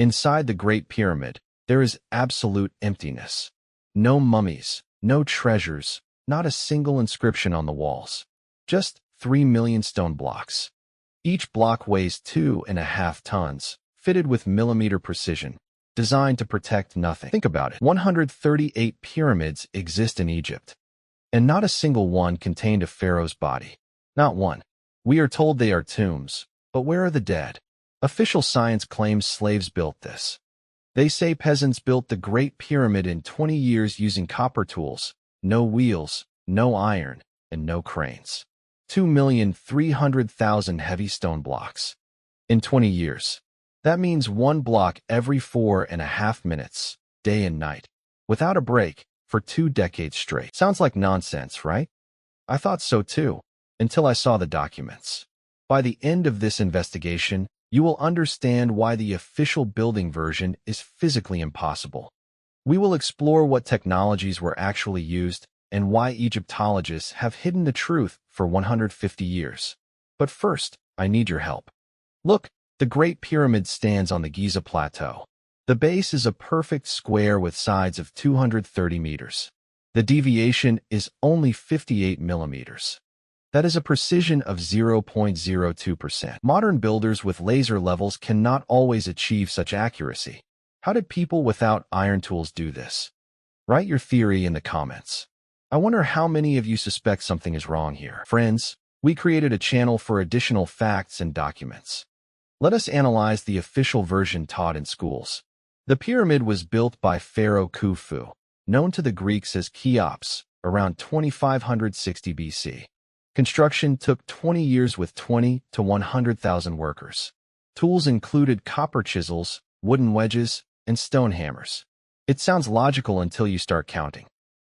Inside the Great Pyramid, there is absolute emptiness. No mummies, no treasures, not a single inscription on the walls. Just 3 million stone blocks. Each block weighs 2.5 tons, fitted with millimeter precision, designed to protect nothing. Think about it. 138 pyramids exist in Egypt, and not a single one contained a pharaoh's body. Not one. We are told they are tombs, but where are the dead? Official science claims slaves built this. They say peasants built the Great Pyramid in 20 years using copper tools, no wheels, no iron, and no cranes. 2,300,000 heavy stone blocks. In 20 years. That means one block every 4.5 minutes, day and night, without a break, for 2 decades straight. Sounds like nonsense, right? I thought so too, until I saw the documents. By the end of this investigation, you will understand why the official building version is physically impossible. We will explore what technologies were actually used and why Egyptologists have hidden the truth for 150 years. But first, I need your help. Look, the Great Pyramid stands on the Giza Plateau. The base is a perfect square with sides of 230 meters. The deviation is only 58 millimeters. That is a precision of 0.02%. Modern builders with laser levels cannot always achieve such accuracy. How did people without iron tools do this? Write your theory in the comments. I wonder how many of you suspect something is wrong here. Friends, we created a channel for additional facts and documents. Let us analyze the official version taught in schools. The pyramid was built by Pharaoh Khufu, known to the Greeks as Cheops, around 2560 BC. Construction took 20 years with 20 to 100,000 workers. Tools included copper chisels, wooden wedges, and stone hammers. It sounds logical until you start counting.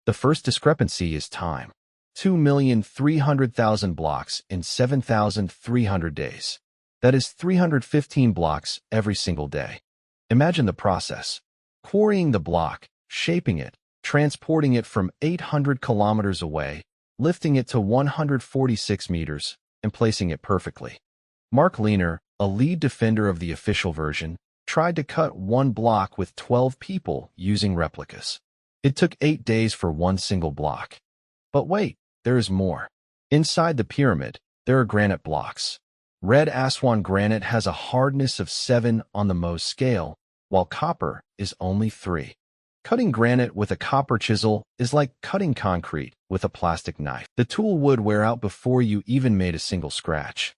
The first discrepancy is time. 2,300,000 blocks in 7,300 days. That is 315 blocks every single day. Imagine the process. Quarrying the block, shaping it, transporting it from 800 kilometers away, lifting it to 146 meters, and placing it perfectly. Mark Lehner, a lead defender of the official version, tried to cut one block with 12 people using replicas. It took 8 days for one single block. But wait, there is more. Inside the pyramid, there are granite blocks. Red Aswan granite has a hardness of 7 on the Mohs scale, while copper is only 3. Cutting granite with a copper chisel is like cutting concrete with a plastic knife. The tool would wear out before you even made a single scratch.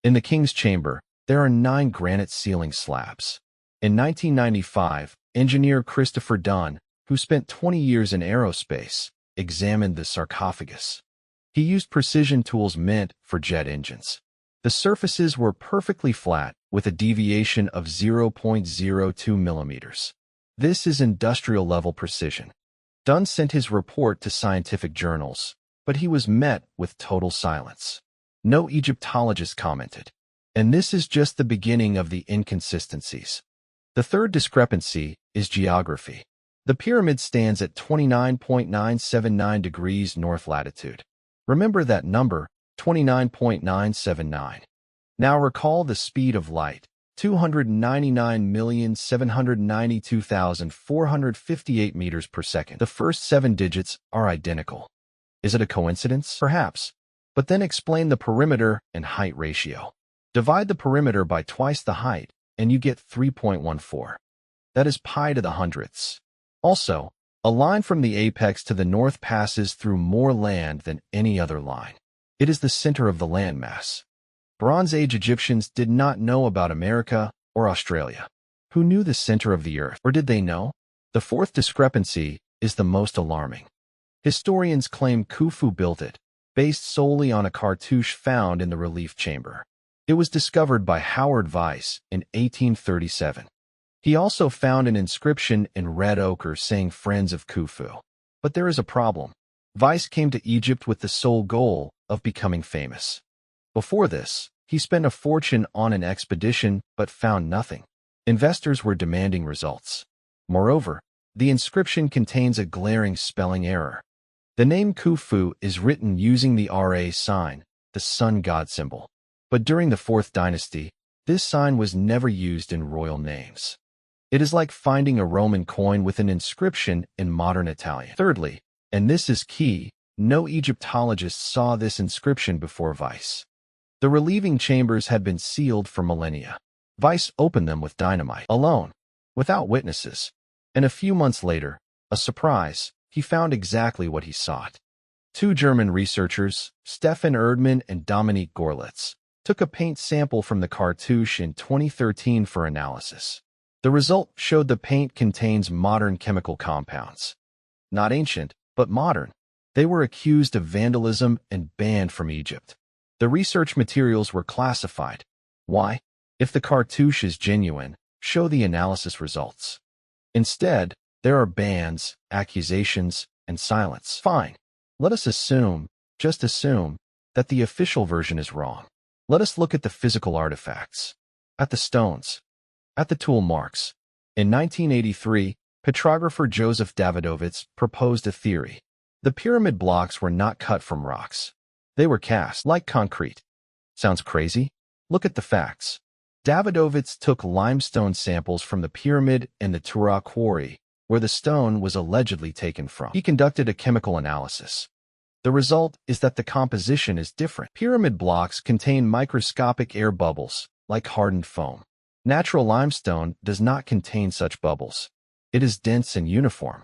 In the king's chamber, there are 9 granite ceiling slabs. In 1995, engineer Christopher Dunn, who spent 20 years in aerospace, examined the sarcophagus. He used precision tools meant for jet engines. The surfaces were perfectly flat, with a deviation of 0.02 millimeters. This is industrial-level precision. Dunn sent his report to scientific journals, but he was met with total silence. No Egyptologist commented. And this is just the beginning of the inconsistencies. The third discrepancy is geography. The pyramid stands at 29.979 degrees north latitude. Remember that number, 29.979. Now recall the speed of light, 299,792,458 meters per second. The first 7 digits are identical. Is it a coincidence? Perhaps. But then explain the perimeter and height ratio. Divide the perimeter by twice the height, and you get 3.14. That is pi to the hundredths. Also, a line from the apex to the north passes through more land than any other line. It is the center of the landmass. Bronze Age Egyptians did not know about America or Australia. Who knew the center of the earth? Or did they know? The fourth discrepancy is the most alarming. Historians claim Khufu built it, based solely on a cartouche found in the relief chamber. It was discovered by Howard Weiss in 1837. He also found an inscription in red ochre saying Friends of Khufu. But there is a problem. Weiss came to Egypt with the sole goal of becoming famous. Before this, he spent a fortune on an expedition but found nothing. Investors were demanding results. Moreover, the inscription contains a glaring spelling error. The name Khufu is written using the Ra sign, the sun god symbol. But during the 4th dynasty, this sign was never used in royal names. It is like finding a Roman coin with an inscription in modern Italian. Thirdly, and this is key, no Egyptologist saw this inscription before Weiss. The relieving chambers had been sealed for millennia. Weiss opened them with dynamite, alone, without witnesses. And a few months later, a surprise, he found exactly what he sought. Two German researchers, Stefan Erdmann and Dominique Gorlitz, took a paint sample from the cartouche in 2013 for analysis. The result showed the paint contains modern chemical compounds. Not ancient, but modern. They were accused of vandalism and banned from Egypt. The research materials were classified. Why? If the cartouche is genuine, show the analysis results. Instead, there are bans, accusations, and silence. Fine. Let us assume, just assume, that the official version is wrong. Let us look at the physical artifacts. At the stones. At the tool marks. In 1983, petrographer Joseph Davidovits proposed a theory. The pyramid blocks were not cut from rocks. They were cast like concrete. Sounds crazy? Look at the facts. Davidovits took limestone samples from the pyramid and the Tura quarry, where the stone was allegedly taken from. He conducted a chemical analysis. The result is that the composition is different. Pyramid blocks contain microscopic air bubbles, like hardened foam. Natural limestone does not contain such bubbles. It is dense and uniform.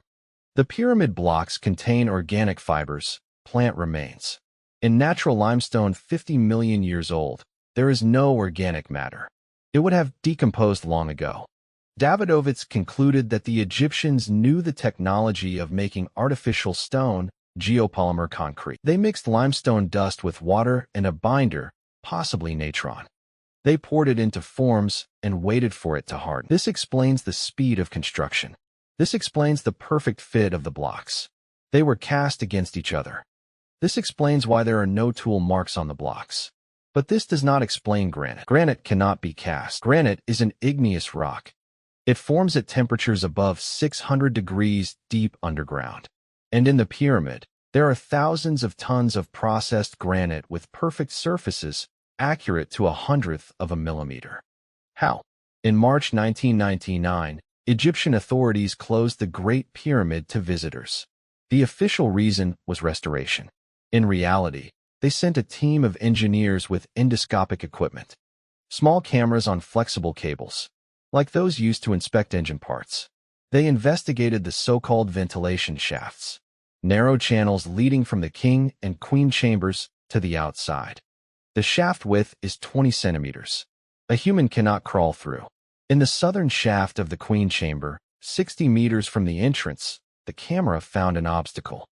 The pyramid blocks contain organic fibers, plant remains. In natural limestone 50 million years old, there is no organic matter. It would have decomposed long ago. Davidovits concluded that the Egyptians knew the technology of making artificial stone, geopolymer concrete. They mixed limestone dust with water and a binder, possibly natron. They poured it into forms and waited for it to harden. This explains the speed of construction. This explains the perfect fit of the blocks. They were cast against each other. This explains why there are no tool marks on the blocks. But this does not explain granite. Granite cannot be cast. Granite is an igneous rock. It forms at temperatures above 600 degrees deep underground. And in the pyramid, there are thousands of tons of processed granite with perfect surfaces, accurate to 1/100th of a millimeter. How? In March 1999, Egyptian authorities closed the Great Pyramid to visitors. The official reason was restoration. In reality, they sent a team of engineers with endoscopic equipment, small cameras on flexible cables, like those used to inspect engine parts. They investigated the so-called ventilation shafts, narrow channels leading from the king and queen chambers to the outside. The shaft width is 20 centimeters. A human cannot crawl through. In the southern shaft of the queen chamber, 60 meters from the entrance, the camera found an obstacle.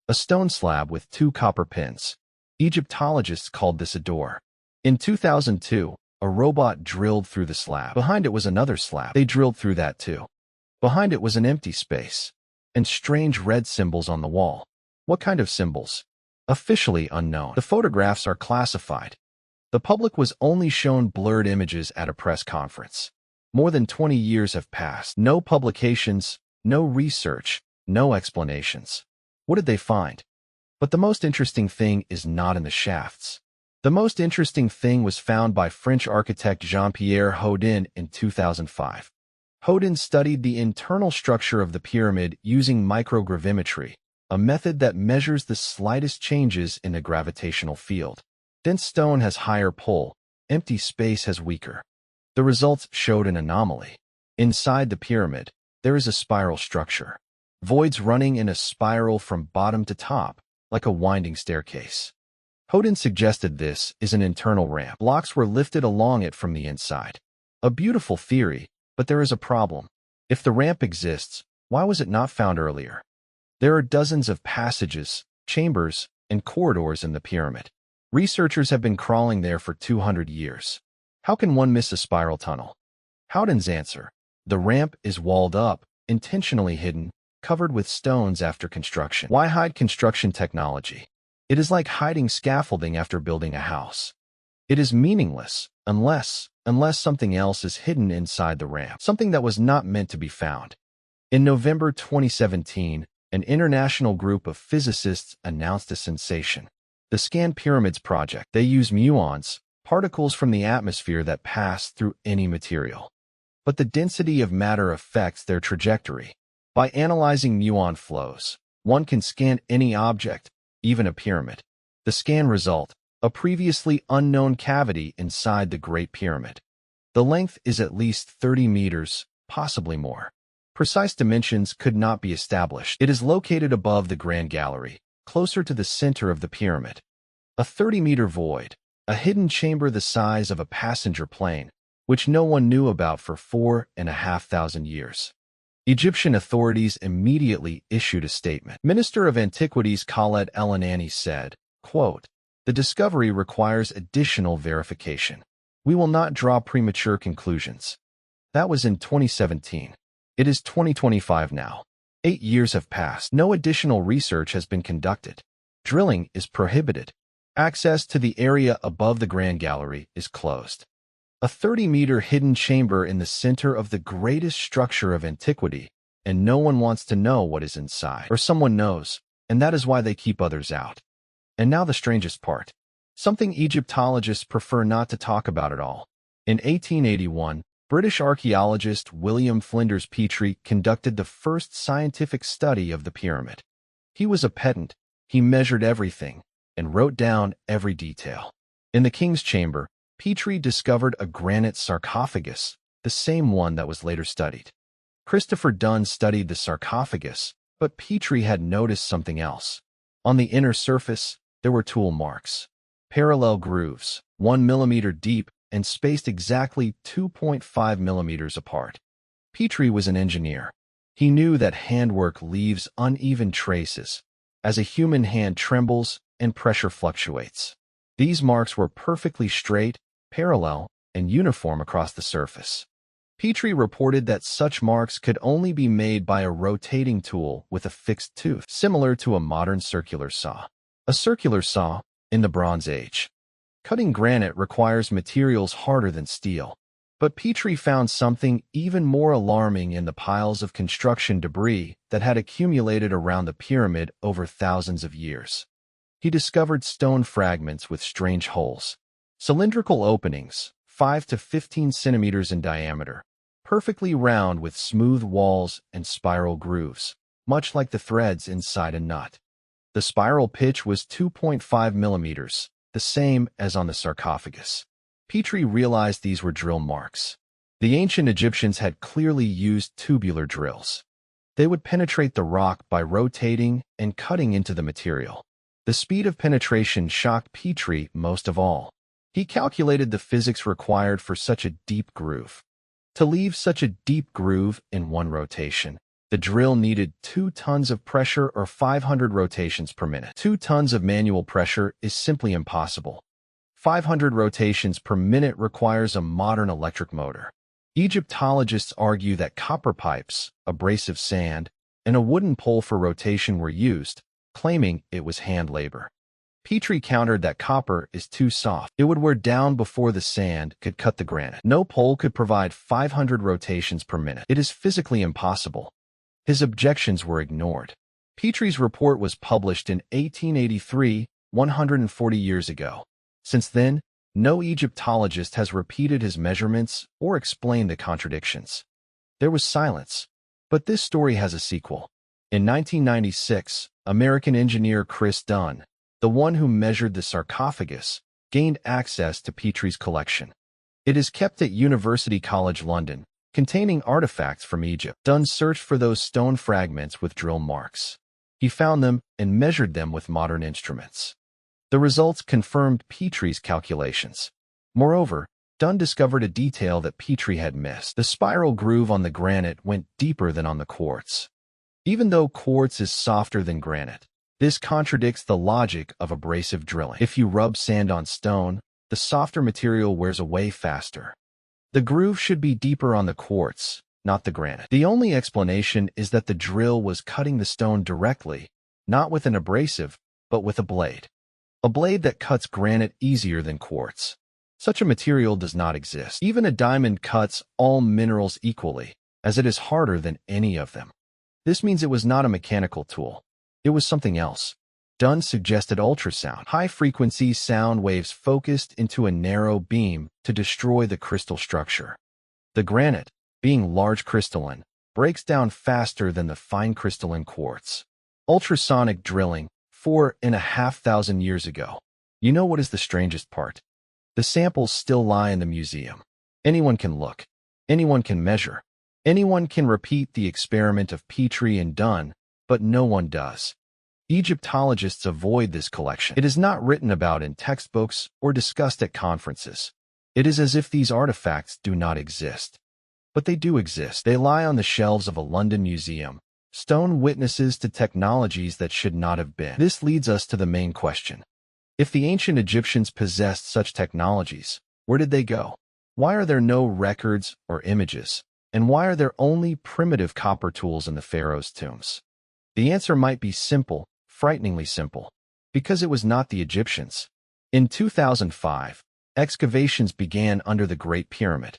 A stone slab with 2 copper pins. Egyptologists called this a door. In 2002, a robot drilled through the slab. Behind it was another slab. They drilled through that too. Behind it was an empty space, and strange red symbols on the wall. What kind of symbols? Officially unknown. The photographs are classified. The public was only shown blurred images at a press conference. More than 20 years have passed. No publications, no research, no explanations. What did they find? But the most interesting thing is not in the shafts. The most interesting thing was found by French architect Jean-Pierre Houdin in 2005. Houdin studied the internal structure of the pyramid using microgravimetry, a method that measures the slightest changes in the gravitational field. Dense stone has higher pull, empty space has weaker. The results showed an anomaly. Inside the pyramid, there is a spiral structure. Voids running in a spiral from bottom to top, like a winding staircase. Houdin suggested this is an internal ramp. Blocks were lifted along it from the inside. A beautiful theory, but there is a problem. If the ramp exists, why was it not found earlier? There are dozens of passages, chambers, and corridors in the pyramid. Researchers have been crawling there for 200 years. How can one miss a spiral tunnel? Houdin's answer: the ramp is walled up, intentionally hidden, covered with stones after construction. Why hide construction technology? It is like hiding scaffolding after building a house. It is meaningless unless something else is hidden inside the ramp, something that was not meant to be found. In November 2017, an international group of physicists announced a sensation. The Scan Pyramids project. They use muons, particles from the atmosphere that pass through any material. but the density of matter affects their trajectory. By analyzing muon flows, one can scan any object, even a pyramid. The scan result, a previously unknown cavity inside the Great Pyramid. The length is at least 30 meters, possibly more. Precise dimensions could not be established. It is located above the Grand Gallery, closer to the center of the pyramid. A 30-meter void, a hidden chamber the size of a passenger plane, which no one knew about for 4,500 years. Egyptian authorities immediately issued a statement. Minister of Antiquities Khaled El-Anani said, quote, "The discovery requires additional verification. We will not draw premature conclusions." That was in 2017. It is 2025 now. 8 years have passed. No additional research has been conducted. Drilling is prohibited. Access to the area above the Grand Gallery is closed. A 30-meter hidden chamber in the center of the greatest structure of antiquity, and no one wants to know what is inside. Or someone knows, and that is why they keep others out. And now the strangest part. Something Egyptologists prefer not to talk about at all. In 1881, British archaeologist William Flinders Petrie conducted the first scientific study of the pyramid. He was a pedant. He measured everything and wrote down every detail. In the king's chamber, Petrie discovered a granite sarcophagus, the same one that was later studied. Christopher Dunn studied the sarcophagus, but Petrie had noticed something else. On the inner surface, there were tool marks. Parallel grooves, 1 millimeter deep and spaced exactly 2.5 millimeters apart. Petrie was an engineer. He knew that handwork leaves uneven traces, as a human hand trembles and pressure fluctuates. These marks were perfectly straight, parallel, and uniform across the surface. Petrie reported that such marks could only be made by a rotating tool with a fixed tooth, similar to a modern circular saw. A circular saw, in the Bronze Age. Cutting granite requires materials harder than steel. But Petrie found something even more alarming in the piles of construction debris that had accumulated around the pyramid over thousands of years. He discovered stone fragments with strange holes. Cylindrical openings, 5 to 15 centimeters in diameter, perfectly round with smooth walls and spiral grooves, much like the threads inside a nut. The spiral pitch was 2.5 millimeters, the same as on the sarcophagus. Petrie realized these were drill marks. The ancient Egyptians had clearly used tubular drills. They would penetrate the rock by rotating and cutting into the material. The speed of penetration shocked Petrie most of all. He calculated the physics required for such a deep groove. To leave such a deep groove in one rotation, the drill needed 2 tons of pressure or 500 rotations per minute. 2 tons of manual pressure is simply impossible. 500 rotations per minute requires a modern electric motor. Egyptologists argue that copper pipes, abrasive sand, and a wooden pole for rotation were used, claiming it was hand labor. Petrie countered that copper is too soft. It would wear down before the sand could cut the granite. No pole could provide 500 rotations per minute. It is physically impossible. His objections were ignored. Petrie's report was published in 1883, 140 years ago. Since then, no Egyptologist has repeated his measurements or explained the contradictions. There was silence, but this story has a sequel. In 1996, American engineer Chris Dunn, the one who measured the sarcophagus, gained access to Petrie's collection. It is kept at University College London, containing artifacts from Egypt. Dunn searched for those stone fragments with drill marks. He found them and measured them with modern instruments. The results confirmed Petrie's calculations. Moreover, Dunn discovered a detail that Petrie had missed. The spiral groove on the granite went deeper than on the quartz. Even though quartz is softer than granite, this contradicts the logic of abrasive drilling. If you rub sand on stone, the softer material wears away faster. The groove should be deeper on the quartz, not the granite. The only explanation is that the drill was cutting the stone directly, not with an abrasive, but with a blade. A blade that cuts granite easier than quartz. Such a material does not exist. Even a diamond cuts all minerals equally, as it is harder than any of them. This means it was not a mechanical tool. It was something else. Dunn suggested ultrasound, high-frequency sound waves focused into a narrow beam to destroy the crystal structure. The granite, being large crystalline, breaks down faster than the fine crystalline quartz. Ultrasonic drilling, 4,500 years ago. You know what is the strangest part? The samples still lie in the museum. Anyone can look. Anyone can measure. Anyone can repeat the experiment of Petrie and Dunn, but no one does. Egyptologists avoid this collection. It is not written about in textbooks or discussed at conferences. It is as if these artifacts do not exist. But they do exist. They lie on the shelves of a London museum, stone witnesses to technologies that should not have been. This leads us to the main question. If the ancient Egyptians possessed such technologies, where did they go? Why are there no records or images? And why are there only primitive copper tools in the pharaohs' tombs? The answer might be simple, frighteningly simple. Because it was not the Egyptians. In 2005, excavations began under the Great Pyramid.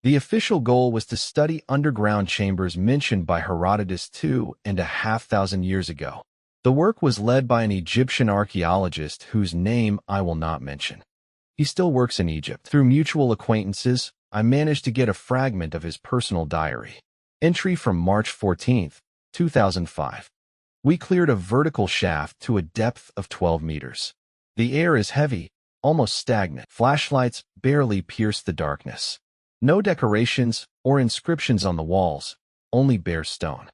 The official goal was to study underground chambers mentioned by Herodotus 2,500 years ago. The work was led by an Egyptian archaeologist whose name I will not mention. He still works in Egypt. Through mutual acquaintances, I managed to get a fragment of his personal diary. Entry from March 14, 2005. We cleared a vertical shaft to a depth of 12 meters. The air is heavy, almost stagnant. Flashlights barely pierce the darkness. No decorations or inscriptions on the walls, only bare stone.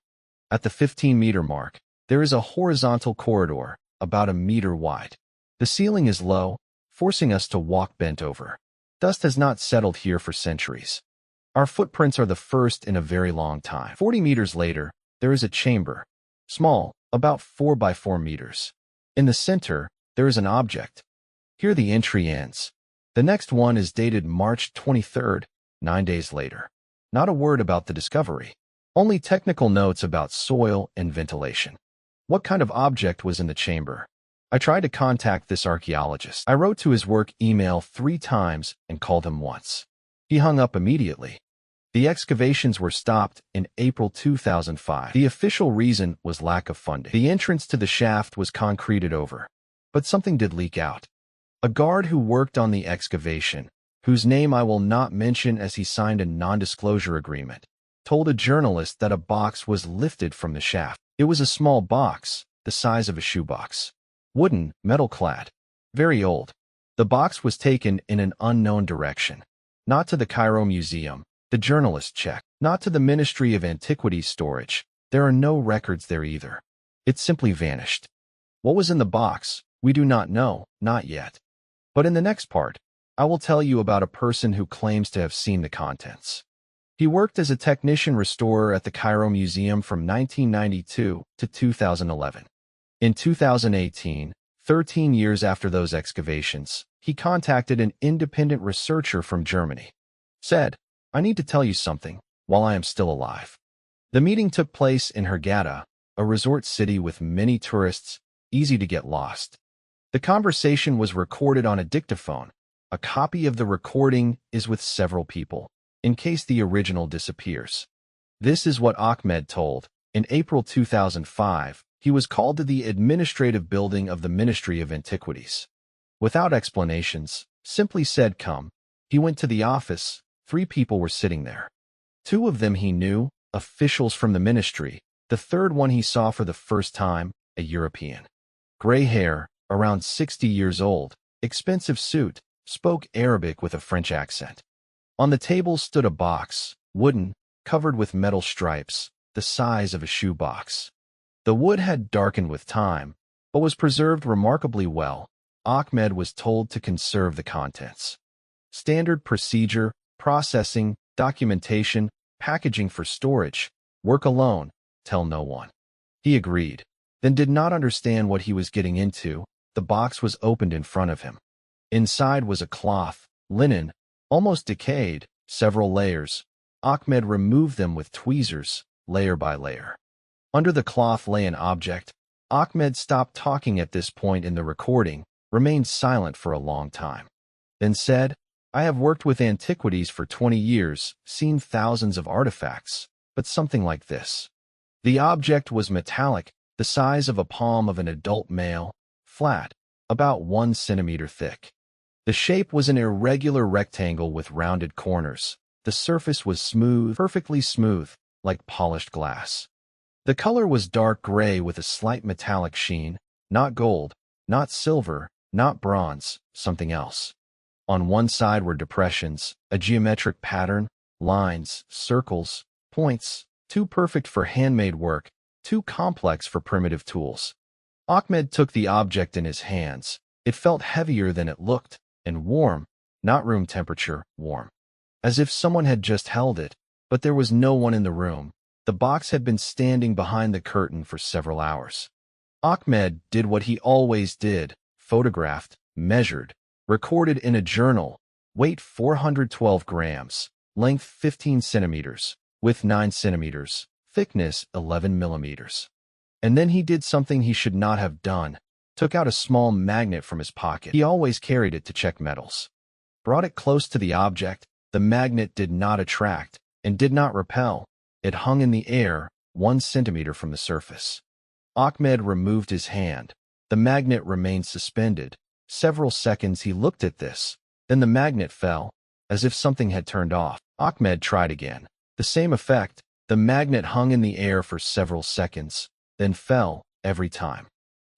At the 15-meter mark, there is a horizontal corridor, about a meter wide. The ceiling is low, forcing us to walk bent over. Dust has not settled here for centuries. Our footprints are the first in a very long time. 40 meters later, there is a chamber. Small, about 4 by 4 meters. In the center, there is an object. Here the entry ends. The next one is dated March 23rd, 9 days later. Not a word about the discovery. Only technical notes about soil and ventilation. What kind of object was in the chamber? I tried to contact this archaeologist. I wrote to his work email 3 times and called him once. He hung up immediately. The excavations were stopped in April 2005. The official reason was lack of funding. The entrance to the shaft was concreted over. But something did leak out. A guard who worked on the excavation, whose name I will not mention as he signed a non-disclosure agreement, told a journalist that a box was lifted from the shaft. It was a small box, the size of a shoebox. Wooden, metal-clad. Very old. The box was taken in an unknown direction. Not to the Cairo Museum. The journalist checked. Not to the Ministry of Antiquities storage. There are no records there either. It simply vanished. What was in the box? We do not know, not yet. But in the next part, I will tell you about a person who claims to have seen the contents. He worked as a technician restorer at the Cairo Museum from 1992 to 2011. In 2018, 13 years after those excavations, he contacted an independent researcher from Germany. Said, I need to tell you something, while I am still alive. The meeting took place in Hurghada, a resort city with many tourists, easy to get lost. The conversation was recorded on a dictaphone. A copy of the recording is with several people, in case the original disappears. This is what Ahmed told. In April 2005, he was called to the administrative building of the Ministry of Antiquities. Without explanations, simply said come. He went to the office. 3 people were sitting there. 2 of them he knew, officials from the ministry. The third one he saw for the first time, a European. Gray hair, around 60 years old, expensive suit, spoke Arabic with a French accent. On the table stood a box, wooden, covered with metal stripes, the size of a shoebox. The wood had darkened with time, but was preserved remarkably well. Ahmed was told to conserve the contents. Standard procedure, processing, documentation, packaging for storage, work alone, tell no one. He agreed, then did not understand what he was getting into. The box was opened in front of him. Inside was a cloth, linen, almost decayed, several layers. Ahmed removed them with tweezers, layer by layer. Under the cloth lay an object. Ahmed stopped talking at this point in the recording, remained silent for a long time. Then said, I have worked with antiquities for 20 years, seen thousands of artifacts, but something like this. The object was metallic, the size of a palm of an adult male, flat, about 1 centimeter thick. The shape was an irregular rectangle with rounded corners. The surface was smooth, perfectly smooth, like polished glass. The color was dark gray with a slight metallic sheen, not gold, not silver, not bronze, something else. On one side were depressions, a geometric pattern, lines, circles, points, too perfect for handmade work, too complex for primitive tools. Ahmed took the object in his hands. It felt heavier than it looked, and warm, not room temperature, warm. As if someone had just held it, but there was no one in the room. The box had been standing behind the curtain for several hours. Ahmed did what he always did, photographed, measured, recorded in a journal, weight 412 grams, length 15 centimeters, width 9 centimeters, thickness 11 millimeters. And then he did something he should not have done, took out a small magnet from his pocket. He always carried it to check metals. Brought it close to the object. The magnet did not attract and did not repel. It hung in the air, 1 centimeter from the surface. Ahmed removed his hand. The magnet remained suspended. Several seconds he looked at this. Then the magnet fell, as if something had turned off. Ahmed tried again. The same effect. The magnet hung in the air for several seconds, then fell, every time.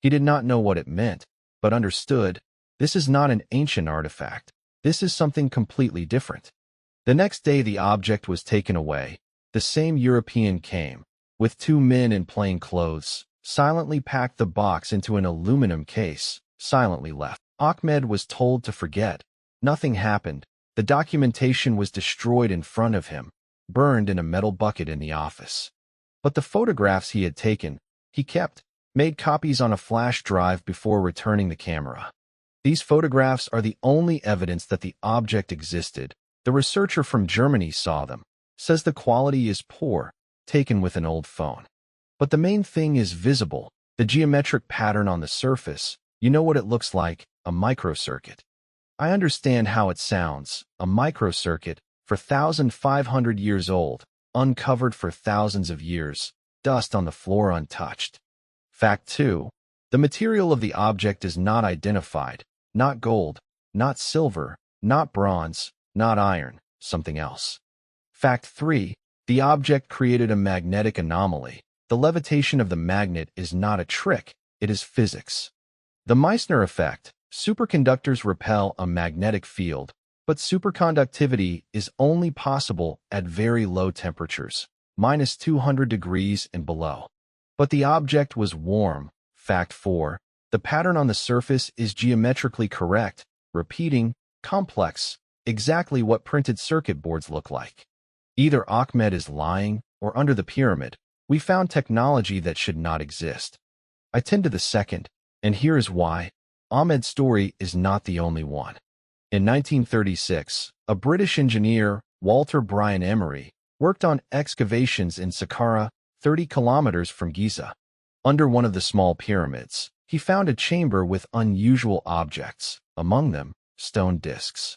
He did not know what it meant, but understood. This is not an ancient artifact. This is something completely different. The next day the object was taken away. The same European came, with 2 men in plain clothes, silently packed the box into an aluminum case, silently left. Ahmed was told to forget. Nothing happened. The documentation was destroyed in front of him, burned in a metal bucket in the office. But the photographs he had taken, he kept, made copies on a flash drive before returning the camera. These photographs are the only evidence that the object existed. The researcher from Germany saw them, says the quality is poor, taken with an old phone. But the main thing is visible, the geometric pattern on the surface. You know what it looks like, a microcircuit. I understand how it sounds, a microcircuit, for 1,500 years old, uncovered for thousands of years, dust on the floor untouched. Fact 2. The material of the object is not identified, not gold, not silver, not bronze, not iron, something else. Fact 3. The object created a magnetic anomaly. The levitation of the magnet is not a trick, it is physics. The Meissner effect. Superconductors repel a magnetic field, but superconductivity is only possible at very low temperatures, -200 degrees and below. But the object was warm. Fact 4. The pattern on the surface is geometrically correct, repeating, complex, exactly what printed circuit boards look like. Either Ahmed is lying, or under the pyramid, we found technology that should not exist. I tend to the second, and here is why. Ahmed's story is not the only one. In 1936, a British engineer, Walter Bryan Emery, worked on excavations in Saqqara, 30 kilometers from Giza. Under one of the small pyramids, he found a chamber with unusual objects, among them, stone discs.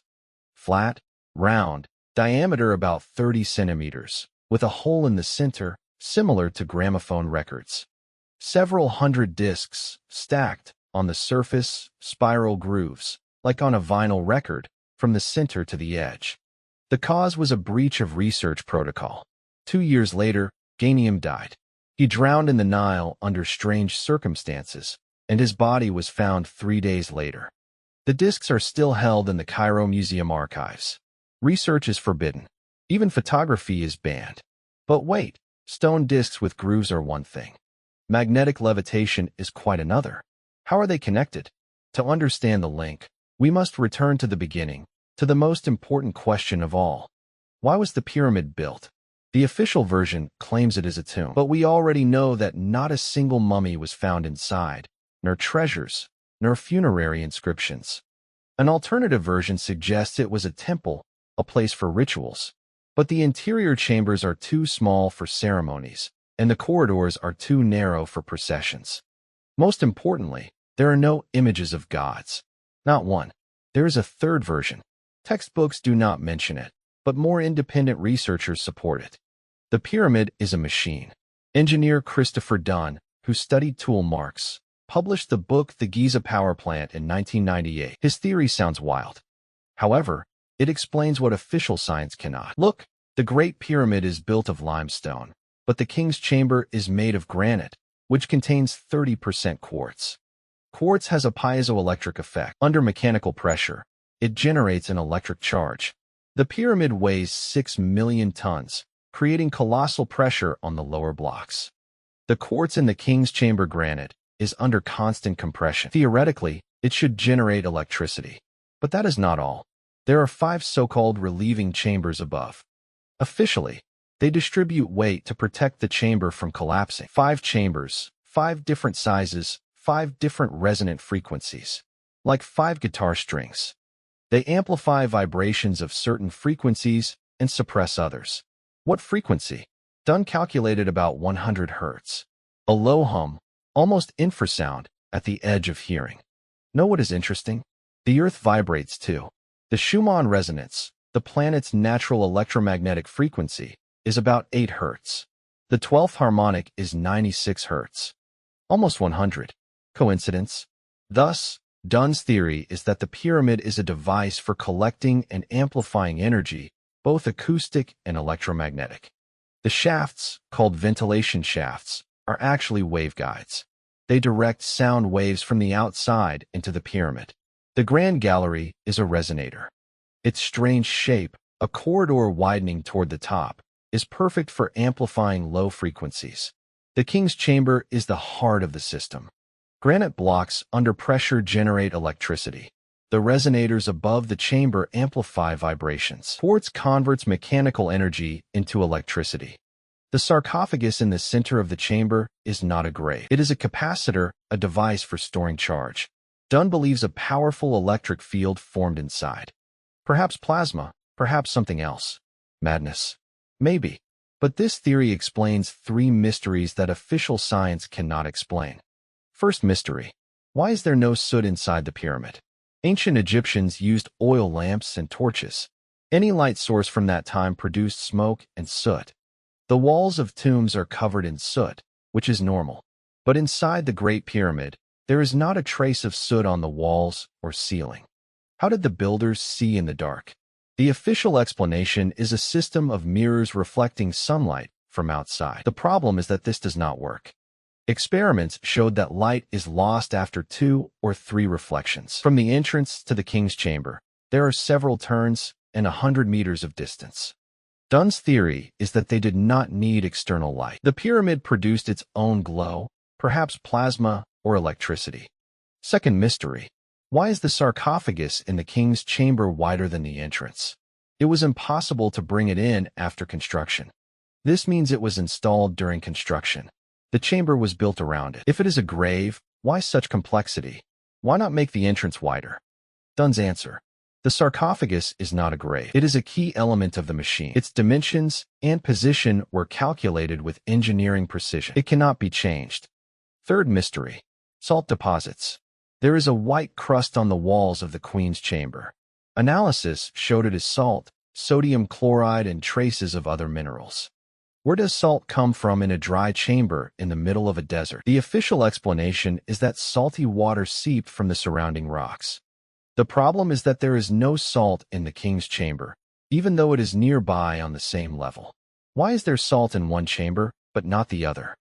Flat, round, diameter about 30 centimeters, with a hole in the center, similar to gramophone records. Several hundred discs, stacked, on the surface, spiral grooves, like on a vinyl record, from the center to the edge. The cause was a breach of research protocol. 2 years later, Ghanem died. He drowned in the Nile under strange circumstances, and his body was found 3 days later. The discs are still held in the Cairo Museum archives. Research is forbidden. Even photography is banned. But wait, stone discs with grooves are one thing. Magnetic levitation is quite another. How are they connected? To understand the link, we must return to the beginning, to the most important question of all. Why was the pyramid built? The official version claims it is a tomb, but we already know that not a single mummy was found inside, nor treasures, nor funerary inscriptions. An alternative version suggests it was a temple, a place for rituals, but the interior chambers are too small for ceremonies, and the corridors are too narrow for processions. Most importantly, there are no images of gods. Not one. There is a third version. Textbooks do not mention it, but more independent researchers support it. The pyramid is a machine. Engineer Christopher Dunn, who studied tool marks, published the book The Giza Power Plant in 1998. His theory sounds wild. However, It explains what official science cannot. Look, the Great Pyramid is built of limestone, but the King's Chamber is made of granite, which contains 30% quartz. Quartz has a piezoelectric effect. Under mechanical pressure, it generates an electric charge. The pyramid weighs 6 million tons, creating colossal pressure on the lower blocks. The quartz in the King's Chamber granite is under constant compression. Theoretically, it should generate electricity. But that is not all. There are 5 so-called relieving chambers above. Officially, they distribute weight to protect the chamber from collapsing. 5 chambers, 5 different sizes, 5 different resonant frequencies. Like 5 guitar strings. They amplify vibrations of certain frequencies and suppress others. What frequency? Dunn calculated about 100 Hz. A low hum, almost infrasound, at the edge of hearing. Know what is interesting? The Earth vibrates too. The Schumann resonance, the planet's natural electromagnetic frequency, is about 8 Hz. The 12th harmonic is 96 Hz. Almost 100. Coincidence? Thus, Dunn's theory is that the pyramid is a device for collecting and amplifying energy, both acoustic and electromagnetic. The shafts, called ventilation shafts, are actually waveguides. They direct sound waves from the outside into the pyramid. The Grand Gallery is a resonator. Its strange shape, a corridor widening toward the top, is perfect for amplifying low frequencies. The King's Chamber is the heart of the system. Granite blocks under pressure generate electricity. The resonators above the chamber amplify vibrations. Quartz converts mechanical energy into electricity. The sarcophagus in the center of the chamber is not a grave. It is a capacitor, a device for storing charge. Dunn believes a powerful electric field formed inside. Perhaps plasma, perhaps something else. Madness. Maybe. But this theory explains 3 mysteries that official science cannot explain. First mystery. Why is there no soot inside the pyramid? Ancient Egyptians used oil lamps and torches. Any light source from that time produced smoke and soot. The walls of tombs are covered in soot, which is normal. But inside the Great Pyramid, there is not a trace of soot on the walls or ceiling. How did the builders see in the dark? The official explanation is a system of mirrors reflecting sunlight from outside. The problem is that this does not work. Experiments showed that light is lost after 2 or 3 reflections. From the entrance to the King's Chamber, there are several turns and 100 meters of distance. Dunn's theory is that they did not need external light. The pyramid produced its own glow, perhaps plasma or electricity. Second mystery. Why is the sarcophagus in the King's Chamber wider than the entrance? It was impossible to bring it in after construction. This means it was installed during construction. The chamber was built around it. If it is a grave, why such complexity? Why not make the entrance wider? Dunn's answer. The sarcophagus is not a grave. It is a key element of the machine. Its dimensions and position were calculated with engineering precision. It cannot be changed. Third mystery. Salt deposits. There is a white crust on the walls of the Queen's Chamber. Analysis showed it is salt, sodium chloride, and traces of other minerals. Where does salt come from in a dry chamber in the middle of a desert? The official explanation is that salty water seeped from the surrounding rocks. The problem is that there is no salt in the King's Chamber, even though it is nearby on the same level. Why is there salt in one chamber, but not the other?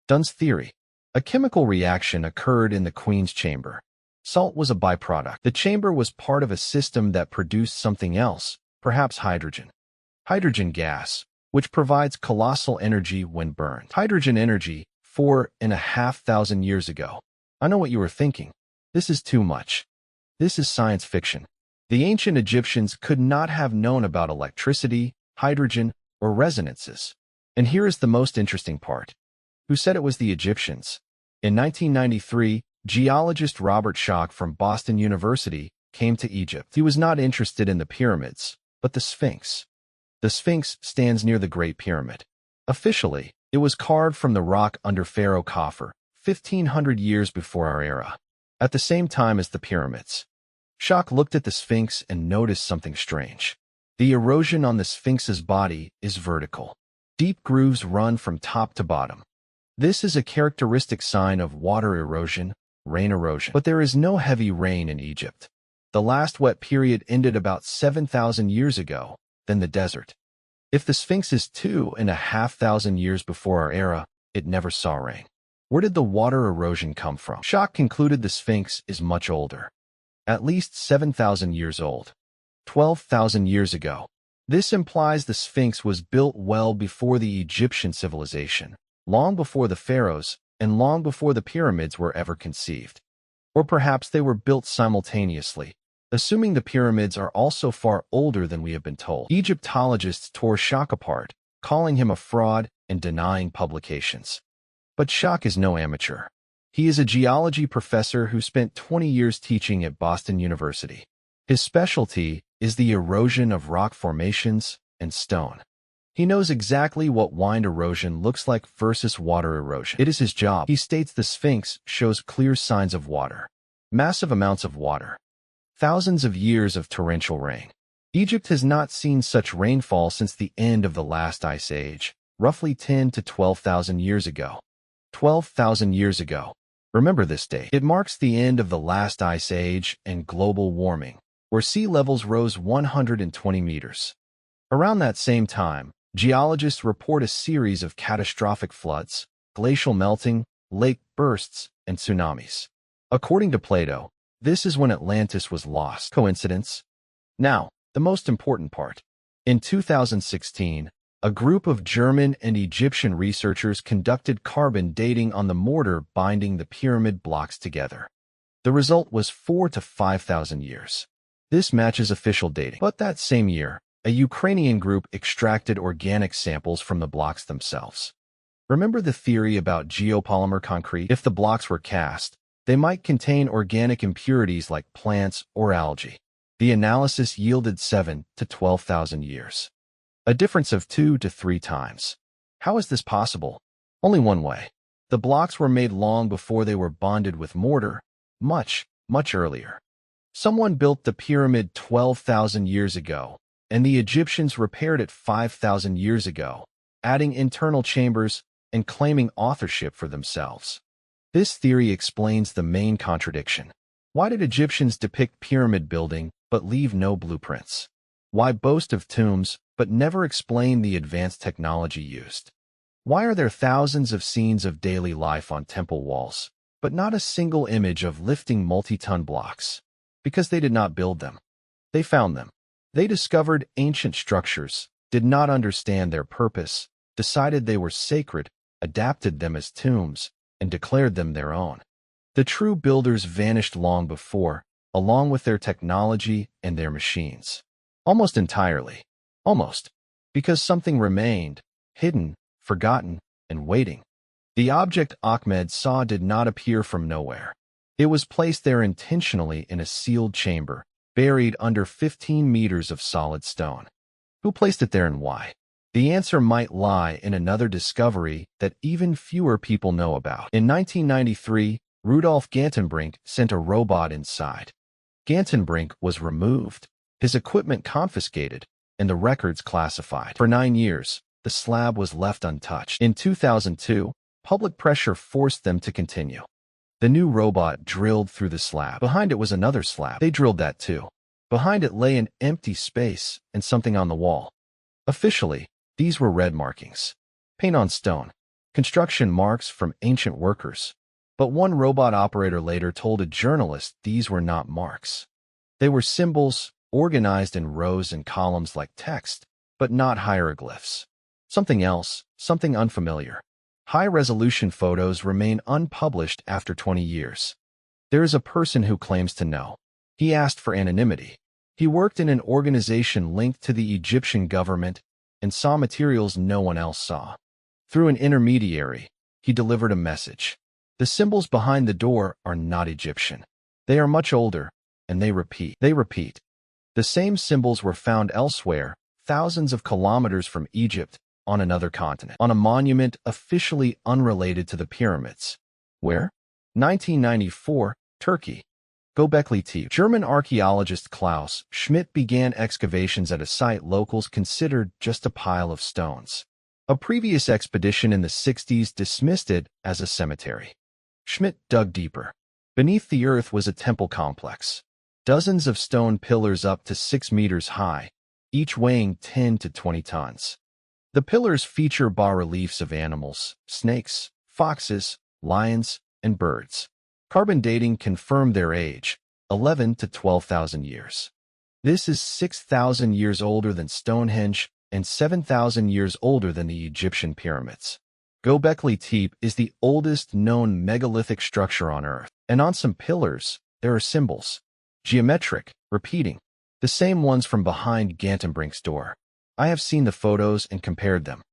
Dunn's theory. A chemical reaction occurred in the Queen's Chamber. Salt was a byproduct. The chamber was part of a system that produced something else, perhaps hydrogen. Hydrogen gas, which provides colossal energy when burned. Hydrogen energy, 4,500 years ago. I know what you were thinking. This is too much. This is science fiction. The ancient Egyptians could not have known about electricity, hydrogen, or resonances. And here is the most interesting part. Who said it was the Egyptians? In 1993, geologist Robert Schoch from Boston University came to Egypt. He was not interested in the pyramids, but the Sphinx. The Sphinx stands near the Great Pyramid. Officially, it was carved from the rock under Pharaoh Khafre, 1,500 years before our era, at the same time as the pyramids. Schoch looked at the Sphinx and noticed something strange. The erosion on the Sphinx's body is vertical. Deep grooves run from top to bottom. This is a characteristic sign of water erosion, rain erosion. But there is no heavy rain in Egypt. The last wet period ended about 7,000 years ago, then the desert. If the Sphinx is 2,500 years before our era, it never saw rain. Where did the water erosion come from? Schoch concluded the Sphinx is much older. At least 7,000 years old. 12,000 years ago. This implies the Sphinx was built well before the Egyptian civilization, long before the pharaohs, and long before the pyramids were ever conceived. Or perhaps they were built simultaneously, assuming the pyramids are also far older than we have been told. Egyptologists tore Schoch apart, calling him a fraud and denying publications. But Schoch is no amateur. He is a geology professor who spent 20 years teaching at Boston University. His specialty is the erosion of rock formations and stone. He knows exactly what wind erosion looks like versus water erosion. It is his job. He states the Sphinx shows clear signs of water. Massive amounts of water. Thousands of years of torrential rain. Egypt has not seen such rainfall since the end of the last ice age, roughly 10 to 12,000 years ago. 12,000 years ago. Remember this date. It marks the end of the last ice age and global warming, where sea levels rose 120 meters. Around that same time, geologists report a series of catastrophic floods, glacial melting, lake bursts, and tsunamis. According to Plato, this is when Atlantis was lost. Coincidence? Now, the most important part. In 2016, a group of German and Egyptian researchers conducted carbon dating on the mortar binding the pyramid blocks together. The result was 4,000 to 5,000 years. This matches official dating. But that same year, a Ukrainian group extracted organic samples from the blocks themselves. Remember the theory about geopolymer concrete? If the blocks were cast, they might contain organic impurities like plants or algae. The analysis yielded 7,000 to 12,000 years. A difference of 2 to 3 times. How is this possible? Only one way. The blocks were made long before they were bonded with mortar, much earlier. Someone built the pyramid 12,000 years ago, and the Egyptians repaired it 5,000 years ago, adding internal chambers and claiming authorship for themselves. This theory explains the main contradiction. Why did Egyptians depict pyramid building but leave no blueprints? Why boast of tombs but never explain the advanced technology used? Why are there thousands of scenes of daily life on temple walls, but not a single image of lifting multi-ton blocks? Because they did not build them. They found them. They discovered ancient structures, did not understand their purpose, decided they were sacred, adapted them as tombs, and declared them their own. The true builders vanished long before, along with their technology and their machines. Almost entirely. Almost. Because something remained, hidden, forgotten, and waiting. The object Ahmed saw did not appear from nowhere. It was placed there intentionally in a sealed chamber, buried under 15 meters of solid stone. Who placed it there and why? The answer might lie in another discovery that even fewer people know about. In 1993, Rudolf Gantenbrink sent a robot inside. Gantenbrink was removed, his equipment confiscated, and the records classified. For 9 years, the slab was left untouched. In 2002, public pressure forced them to continue. The new robot drilled through the slab. Behind it was another slab. They drilled that too. Behind it lay an empty space and something on the wall. Officially, these were red markings. Paint on stone. Construction marks from ancient workers. But one robot operator later told a journalist these were not marks. They were symbols, organized in rows and columns like text, but not hieroglyphs. Something else, something unfamiliar. High-resolution photos remain unpublished after 20 years. There is a person who claims to know. He asked for anonymity. He worked in an organization linked to the Egyptian government and saw materials no one else saw. Through an intermediary, he delivered a message. The symbols behind the door are not Egyptian. They are much older, and they repeat. The same symbols were found elsewhere, thousands of kilometers from Egypt, on another continent, on a monument officially unrelated to the pyramids. Where? 1994, Turkey. Göbekli Tepe. German archaeologist Klaus Schmidt began excavations at a site locals considered just a pile of stones. A previous expedition in the 60s dismissed it as a cemetery. Schmidt dug deeper. Beneath the earth was a temple complex. Dozens of stone pillars up to 6 meters high, each weighing 10 to 20 tons. The pillars feature bas-reliefs of animals, snakes, foxes, lions, and birds. Carbon dating confirmed their age, 11 to 12,000 years. This is 6,000 years older than Stonehenge and 7,000 years older than the Egyptian pyramids. Göbekli Tepe is the oldest known megalithic structure on Earth, and on some pillars, there are symbols. Geometric, repeating, the same ones from behind Gantenbrink's door. I have seen the photos and compared them.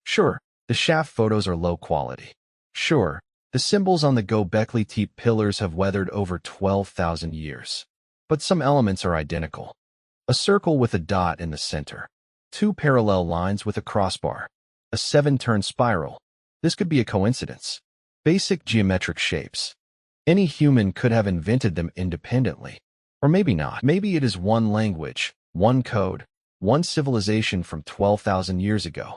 Sure, the shaft photos are low quality. Sure, the symbols on the Göbekli Tepe pillars have weathered over 12,000 years. But some elements are identical. A circle with a dot in the center. 2 parallel lines with a crossbar. A 7-turn spiral. This could be a coincidence. Basic geometric shapes. Any human could have invented them independently. Or maybe not. Maybe it is one language, one code, one civilization from 12,000 years ago.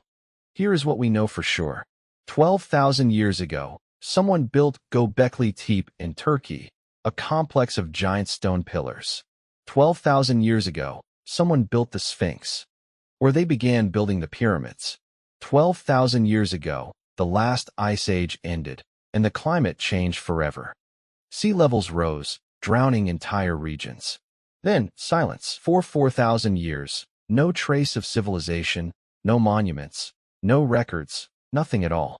Here is what we know for sure. 12,000 years ago, someone built Göbekli Tepe in Turkey, a complex of giant stone pillars. 12,000 years ago, someone built the Sphinx. Or they began building the pyramids. 12,000 years ago, the last ice age ended, and the climate changed forever. Sea levels rose, drowning entire regions. Then, silence. For 4,000 years, no trace of civilization, no monuments, no records, nothing at all.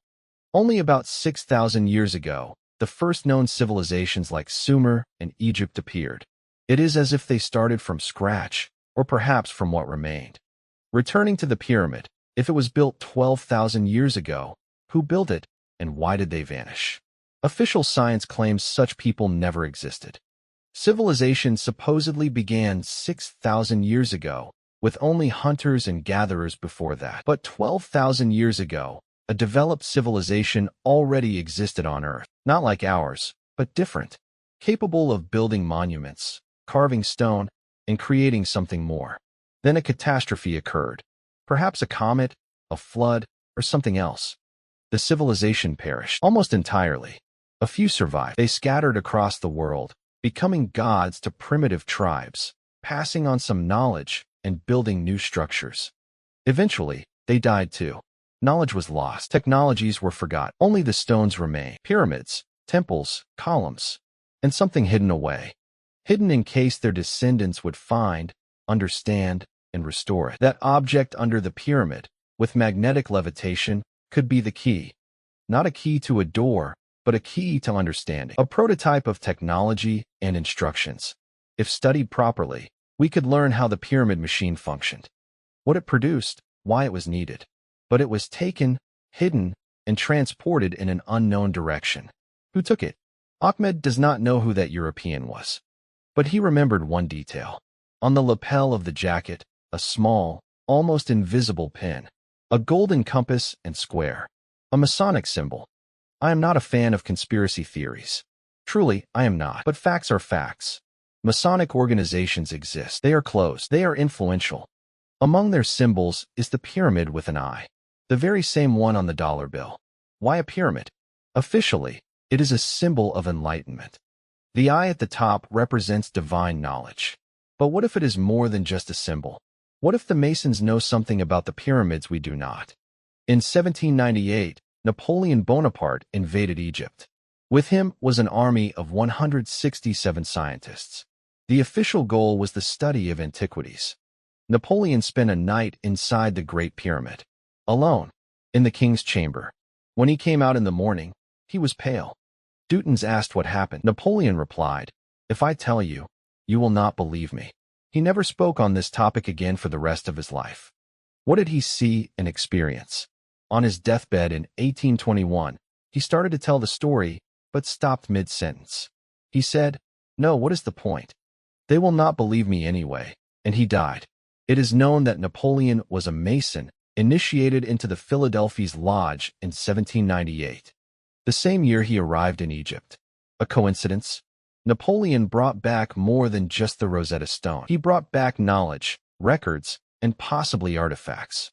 Only about 6,000 years ago, the first known civilizations like Sumer and Egypt appeared. It is as if they started from scratch, or perhaps from what remained. Returning to the pyramid, if it was built 12,000 years ago, who built it, and why did they vanish? Official science claims such people never existed. Civilization supposedly began 6,000 years ago, with only hunters and gatherers before that. But 12,000 years ago, a developed civilization already existed on Earth, not like ours, but different, capable of building monuments, carving stone, and creating something more. Then a catastrophe occurred, perhaps a comet, a flood, or something else. The civilization perished almost entirely. A few survived. They scattered across the world, becoming gods to primitive tribes, passing on some knowledge and building new structures. Eventually, they died too. Knowledge was lost. Technologies were forgotten. Only the stones remained. Pyramids, temples, columns, and something hidden away. Hidden in case their descendants would find, understand, and restore it. That object under the pyramid, with magnetic levitation, could be the key. Not a key to a door, but a key to understanding. A prototype of technology and instructions. If studied properly, we could learn how the pyramid machine functioned, what it produced, why it was needed. But it was taken, hidden, and transported in an unknown direction. Who took it? Ahmed does not know who that European was. But he remembered one detail. On the lapel of the jacket, a small, almost invisible pin. A golden compass and square. A Masonic symbol. I am not a fan of conspiracy theories. Truly, I am not. But facts are facts. Masonic organizations exist. They are closed. They are influential. Among their symbols is the pyramid with an eye. The very same one on the dollar bill. Why a pyramid? Officially, it is a symbol of enlightenment. The eye at the top represents divine knowledge. But what if it is more than just a symbol? What if the Masons know something about the pyramids we do not? In 1798, Napoleon Bonaparte invaded Egypt. With him was an army of 167 scientists. The official goal was the study of antiquities. Napoleon spent a night inside the Great Pyramid, alone, in the king's chamber. When he came out in the morning, he was pale. Deutons asked what happened. Napoleon replied, "If I tell you, you will not believe me." He never spoke on this topic again for the rest of his life. What did he see and experience? On his deathbed in 1821, he started to tell the story, but stopped mid-sentence. He said, "No, what is the point? They will not believe me anyway," and he died. It is known that Napoleon was a Mason, initiated into the Philadelphia's Lodge in 1798. The same year he arrived in Egypt. A coincidence? Napoleon brought back more than just the Rosetta Stone. He brought back knowledge, records, and possibly artifacts.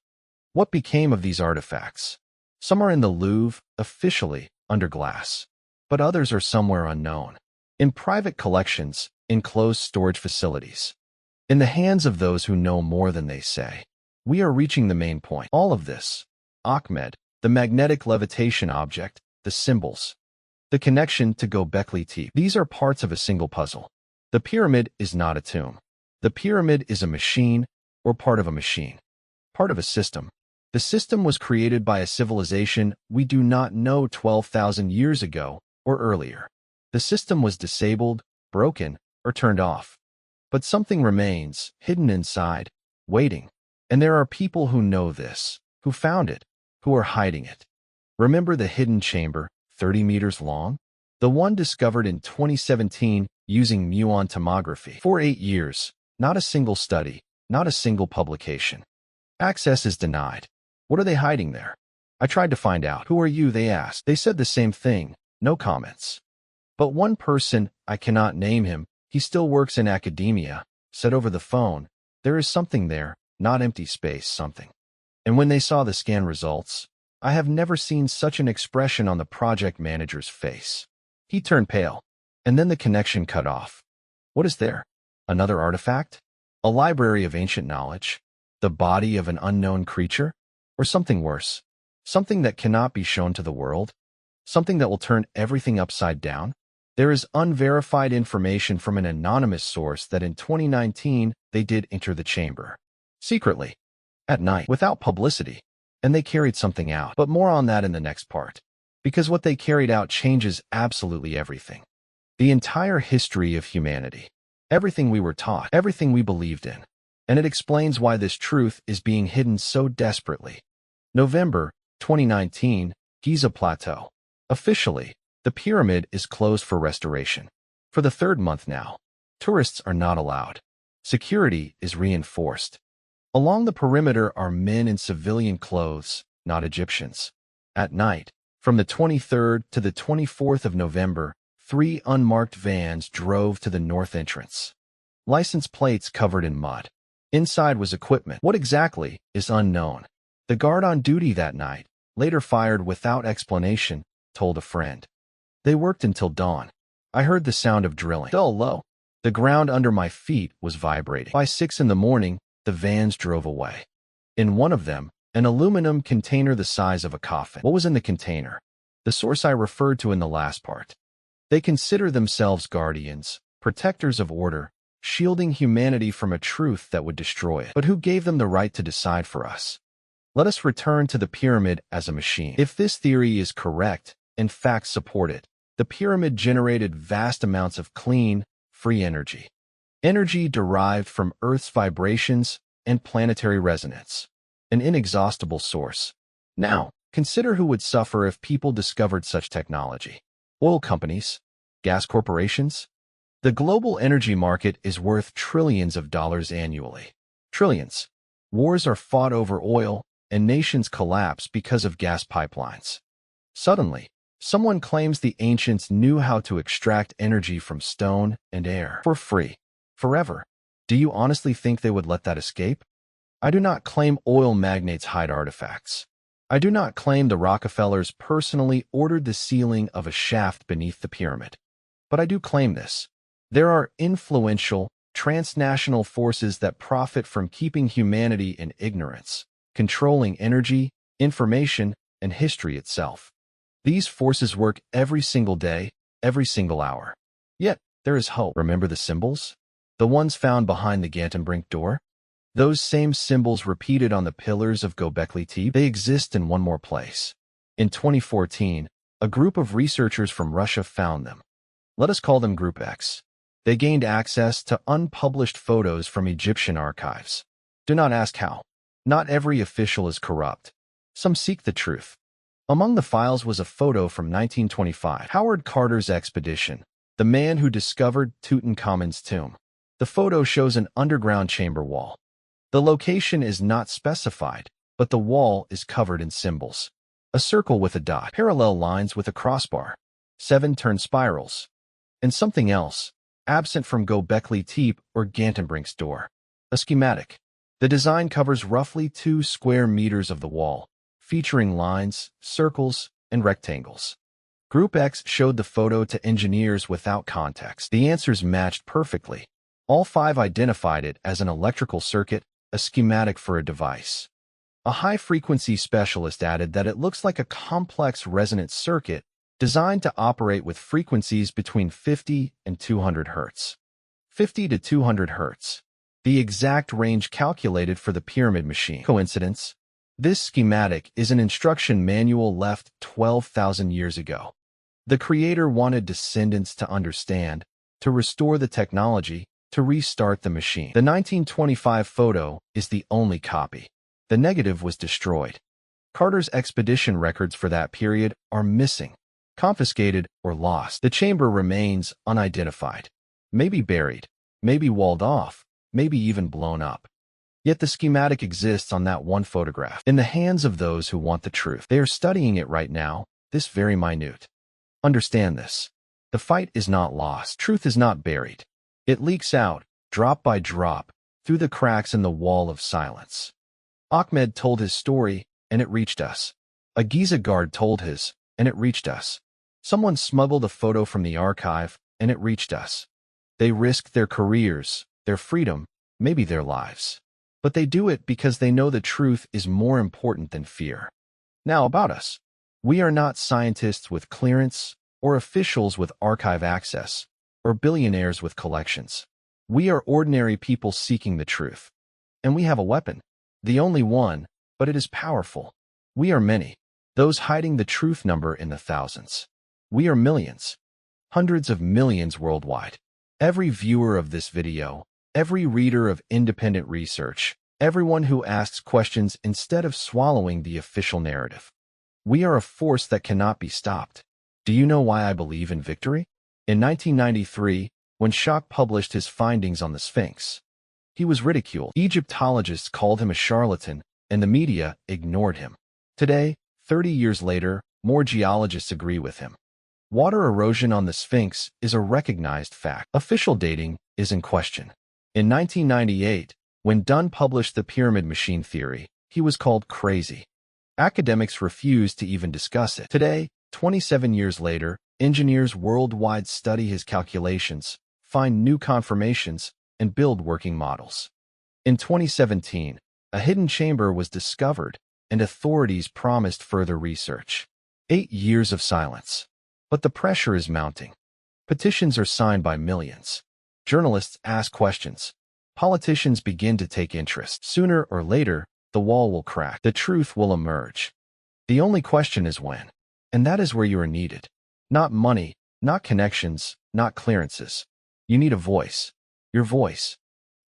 What became of these artifacts? Some are in the Louvre, officially, under glass. But others are somewhere unknown. In private collections, enclosed storage facilities. In the hands of those who know more than they say. We are reaching the main point. All of this, Ahmed, the magnetic levitation object, the symbols, the connection to Göbekli Tepe, these are parts of a single puzzle. The pyramid is not a tomb. The pyramid is a machine, or part of a machine, part of a system. The system was created by a civilization we do not know 12,000 years ago or earlier. The system was disabled, broken, or turned off. But something remains, hidden inside, waiting. And there are people who know this, who found it, who are hiding it. Remember the hidden chamber, 30 meters long? The one discovered in 2017 using muon tomography. For 8 years, not a single study, not a single publication. Access is denied. What are they hiding there? I tried to find out. Who are you, they asked. They said the same thing, no comments. But one person, I cannot name him, he still works in academia, said over the phone, there is something there, not empty space, something. And when they saw the scan results, I have never seen such an expression on the project manager's face. He turned pale, and then the connection cut off. What is there? Another artifact? A library of ancient knowledge? The body of an unknown creature? Or something worse? Something that cannot be shown to the world? Something that will turn everything upside down? There is unverified information from an anonymous source that in 2019 they did enter the chamber. Secretly. At night, without publicity. And they carried something out. But more on that in the next part. Because what they carried out changes absolutely everything. The entire history of humanity. Everything we were taught. Everything we believed in. And it explains why this truth is being hidden so desperately. November 2019, Giza Plateau. Officially, the pyramid is closed for restoration. For the 3rd month now, tourists are not allowed. Security is reinforced. Along the perimeter are men in civilian clothes, not Egyptians. At night, from the 23rd to the 24th of November, 3 unmarked vans drove to the north entrance. License plates covered in mud. Inside was equipment. What exactly is unknown. The guard on duty that night, later fired without explanation, told a friend. They worked until dawn. I heard the sound of drilling. Dull low. The ground under my feet was vibrating. By 6 in the morning, the vans drove away. In one of them, an aluminum container the size of a coffin. What was in the container? The source I referred to in the last part. They consider themselves guardians, protectors of order, shielding humanity from a truth that would destroy it. But who gave them the right to decide for us? Let us return to the pyramid as a machine. If this theory is correct, and facts support it, the pyramid generated vast amounts of clean, free energy. Energy derived from Earth's vibrations and planetary resonance. An inexhaustible source. Now, consider who would suffer if people discovered such technology. Oil companies? Gas corporations? The global energy market is worth trillions of dollars annually. Trillions. Wars are fought over oil, and nations collapse because of gas pipelines. Suddenly, someone claims the ancients knew how to extract energy from stone and air for free, forever. Do you honestly think they would let that escape? I do not claim oil magnates hide artifacts. I do not claim the Rockefellers personally ordered the sealing of a shaft beneath the pyramid. But I do claim this. There are influential, transnational forces that profit from keeping humanity in ignorance, controlling energy, information, and history itself. These forces work every single day, every single hour. Yet, there is hope. Remember the symbols? The ones found behind the Gantenbrink door? Those same symbols repeated on the pillars of Göbekli Tepe, they exist in one more place. In 2014, a group of researchers from Russia found them. Let us call them Group X. They gained access to unpublished photos from Egyptian archives. Do not ask how. Not every official is corrupt. Some seek the truth. Among the files was a photo from 1925, Howard Carter's expedition, the man who discovered Tutankhamun's tomb. The photo shows an underground chamber wall. The location is not specified, but the wall is covered in symbols. A circle with a dot, parallel lines with a crossbar, 7 turned spirals, and something else, absent from Göbekli Tepe or Gantenbrink's door. A schematic. The design covers roughly 2 square meters of the wall, featuring lines, circles, and rectangles. Group X showed the photo to engineers without context. The answers matched perfectly. All five identified it as an electrical circuit, a schematic for a device. A high-frequency specialist added that it looks like a complex resonance circuit designed to operate with frequencies between 50 and 200 Hz. 50 to 200 Hz. The exact range calculated for the pyramid machine. Coincidence? This schematic is an instruction manual left 12,000 years ago. The creator wanted descendants to understand, to restore the technology, to restart the machine. The 1925 photo is the only copy. The negative was destroyed. Carter's expedition records for that period are missing, confiscated, or lost. The chamber remains unidentified. Maybe buried, maybe walled off, maybe even blown up. Yet the schematic exists on that one photograph, in the hands of those who want the truth. They are studying it right now, this very minute. Understand this. The fight is not lost. Truth is not buried. It leaks out, drop by drop, through the cracks in the wall of silence. Ahmed told his story, and it reached us. A Giza guard told his, and it reached us. Someone smuggled a photo from the archive, and it reached us. They risked their careers, their freedom, maybe their lives. But they do it because they know the truth is more important than fear. Now about us. We are not scientists with clearance, or officials with archive access, or billionaires with collections. We are ordinary people seeking the truth. And we have a weapon. The only one, but it is powerful. We are many. Those hiding the truth number in the thousands. We are millions. Hundreds of millions worldwide. Every viewer of this video, every reader of independent research, everyone who asks questions instead of swallowing the official narrative. We are a force that cannot be stopped. Do you know why I believe in victory? In 1993, when Schock published his findings on the Sphinx, he was ridiculed. Egyptologists called him a charlatan, and the media ignored him. Today, 30 years later, more geologists agree with him. Water erosion on the Sphinx is a recognized fact. Official dating is in question. In 1998, when Dunn published the pyramid machine theory, he was called crazy. Academics refused to even discuss it. Today, 27 years later, engineers worldwide study his calculations, find new confirmations, and build working models. In 2017, a hidden chamber was discovered, and authorities promised further research. 8 years of silence. But the pressure is mounting. Petitions are signed by millions. Journalists ask questions. Politicians begin to take interest. Sooner or later, the wall will crack. The truth will emerge. The only question is when. And that is where you are needed. Not money, not connections, not clearances. You need a voice. Your voice.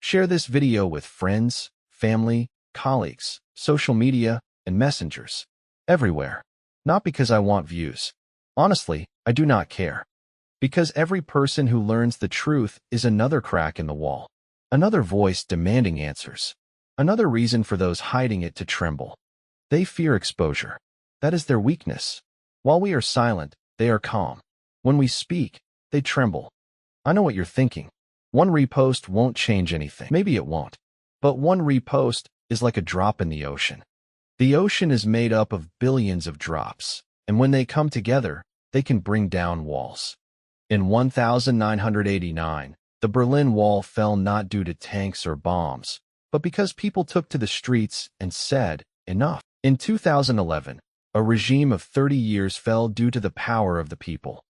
Share this video with friends, family, colleagues, social media, and messengers. Everywhere. Not because I want views. Honestly, I do not care. Because every person who learns the truth is another crack in the wall. Another voice demanding answers. Another reason for those hiding it to tremble. They fear exposure. That is their weakness. While we are silent, they are calm. When we speak, they tremble. I know what you're thinking. One repost won't change anything. Maybe it won't. But one repost is like a drop in the ocean. The ocean is made up of billions of drops, and when they come together, they can bring down walls. In 1989, the Berlin Wall fell not due to tanks or bombs, but because people took to the streets and said, enough. In 2011, a regime of 30 years fell due to the power of the people.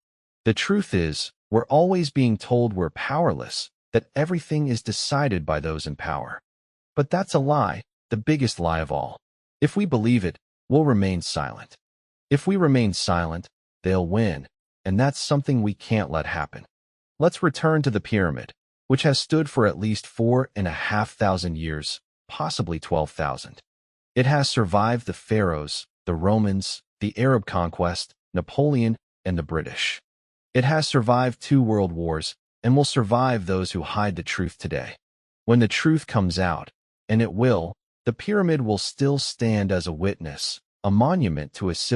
The truth is, we're always being told we're powerless, that everything is decided by those in power. But that's a lie, the biggest lie of all. If we believe it, we'll remain silent. If we remain silent, they'll win, and that's something we can't let happen. Let's return to the pyramid, which has stood for at least 4,500 years, possibly 12,000. It has survived the pharaohs, the Romans, the Arab conquest, Napoleon, and the British. It has survived 2 world wars, and will survive those who hide the truth today. When the truth comes out, and it will, the pyramid will still stand as a witness, a monument to a civilization.